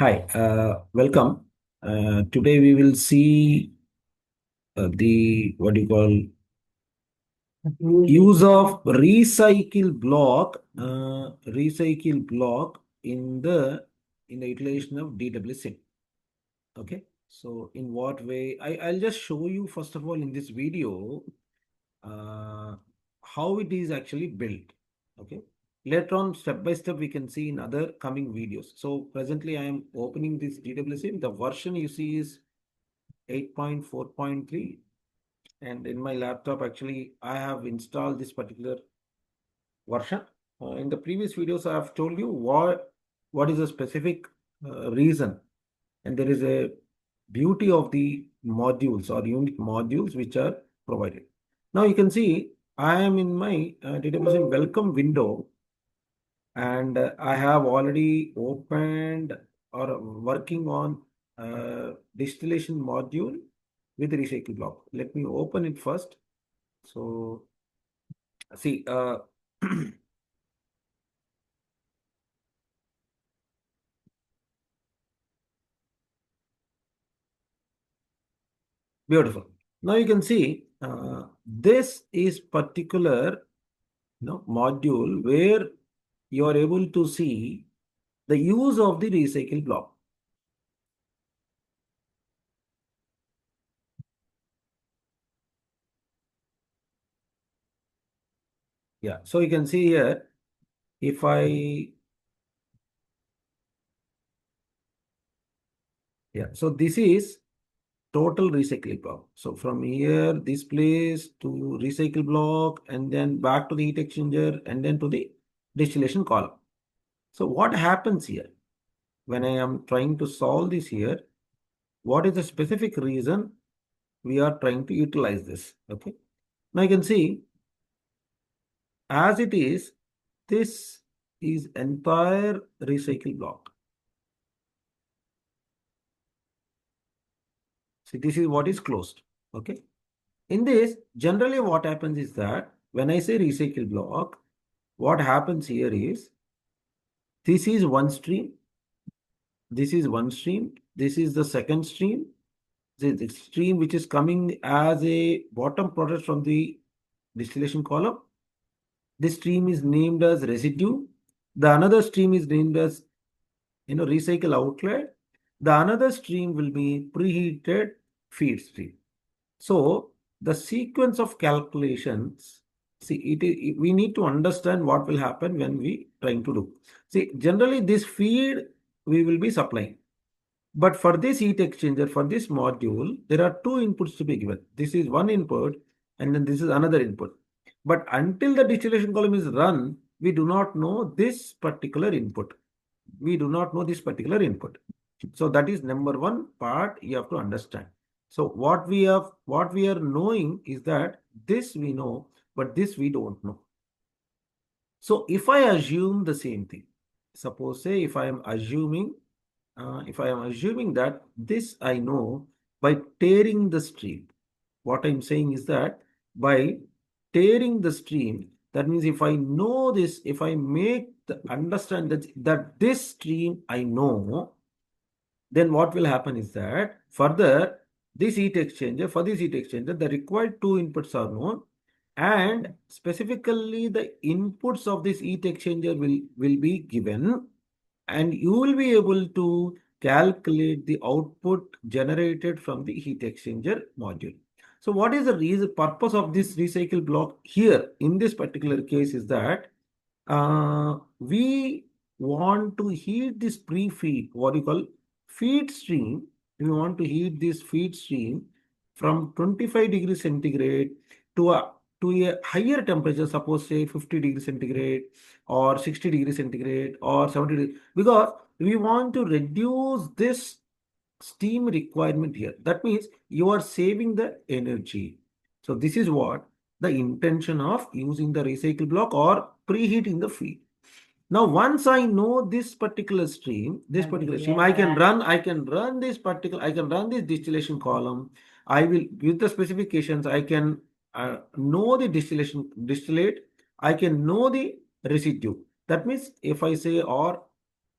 Hi, welcome. Today we will see the what do you call use of recycle block in the utilization of DWSIM. Okay, so in what way? I'll just show you first of all in this video uh, how it is actually built. Okay, later on step by step we can see in other coming videos. So presently I am opening this DWSIM. The version you see is 8.4.3, and in my laptop actually I have installed this particular version. In the previous videos I have told you what is the specific reason, and there is a beauty of the modules or unique modules which are provided. Now you can see I am in my database welcome window, and I have already opened or working on distillation module with recycle block. Let me open it first. So see, beautiful. Now you can see this is particular module where you are able to see the use of the recycle block. Yeah, so you can see here, if so this is total recycling block. So from here, this place to recycle block, and then back to the heat exchanger, and then to the distillation column. So what happens here when I am trying to solve this here? What is the specific reason we are trying to utilize this? Okay. Now you can see as it is, this is entire recycle block. See, this is what is closed. Okay. In this, generally what happens is that when I say recycle block, what happens here is this is one stream, this is one stream, this is the second stream, the stream which is coming as a bottom product from the distillation column. This stream is named as residue. The another stream is named as recycle outlet. The another stream will be preheated feed stream. So the sequence of calculations, see, we need to understand what will happen when we trying to do. See, generally this feed we will be supplying. But for this heat exchanger, for this module, there are two inputs to be given. This is one input, and then this is another input. But until the distillation column is run, we do not know this particular input. We do not know this particular input. So that is number one part you have to understand. So what we are knowing is that this we know, but this we don't know. So if I assume the same thing, suppose say if I am assuming that this I know by tearing the stream. What I'm saying is that by tearing the stream, that means if I know this, if I make the understand that this stream I know, then what will happen is that further for this heat exchanger, the required two inputs are known, and specifically the inputs of this heat exchanger will be given, and you will be able to calculate the output generated from the heat exchanger module. So what is the purpose of this recycle block here in this particular case is that we want to heat this pre-feed, what you call feed stream. We want to heat this feed stream from 25 degrees centigrade to a higher temperature, suppose say 50 degrees centigrade or 60 degrees centigrade or 70 degrees, because we want to reduce this steam requirement here. That means you are saving the energy. So this is what the intention of using the recycle block or preheating the feed. Now, once I know this particular stream, I can run this distillation column. I will, with the specifications, I can know the distillate. I can know the residue. That means if I say or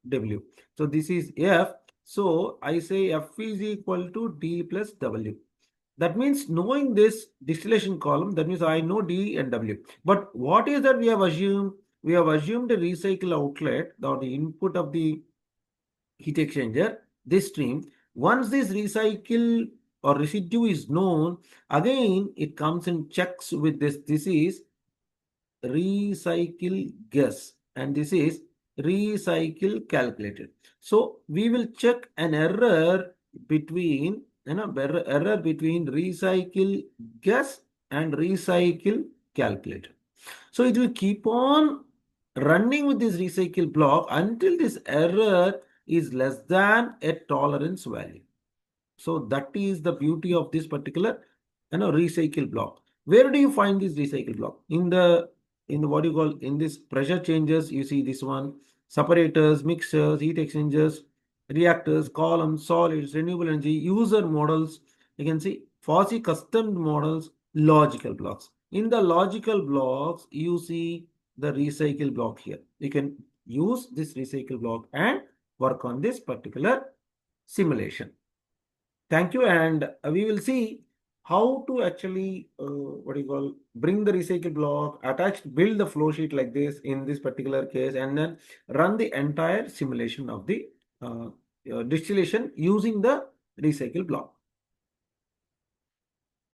W. So this is F. So I say F is equal to D plus W. That means knowing this distillation column, that means I know D and W. But what is that we have assumed? We have assumed a recycle outlet or the input of the heat exchanger, this stream. Once this recycle or residue is known, again it comes and checks with this. This is recycle guess and this is recycle calculated. So we will check an error between error between recycle guess and recycle calculated. So it will keep on running with this recycle block until this error is less than a tolerance value. So that is the beauty of this particular recycle block. Where do you find this recycle block? In the what you call in this pressure changes, you see this one, separators, mixers, heat exchangers, reactors, columns, solids, renewable energy, user models. You can see FOSSI custom models, logical blocks. In the logical blocks, you see the recycle block here. You can use this recycle block and work on this particular simulation. Thank you, and we will see how to actually what do you call bring the recycle block, attach, build the flow sheet like this in this particular case, and then run the entire simulation of the distillation using the recycle block.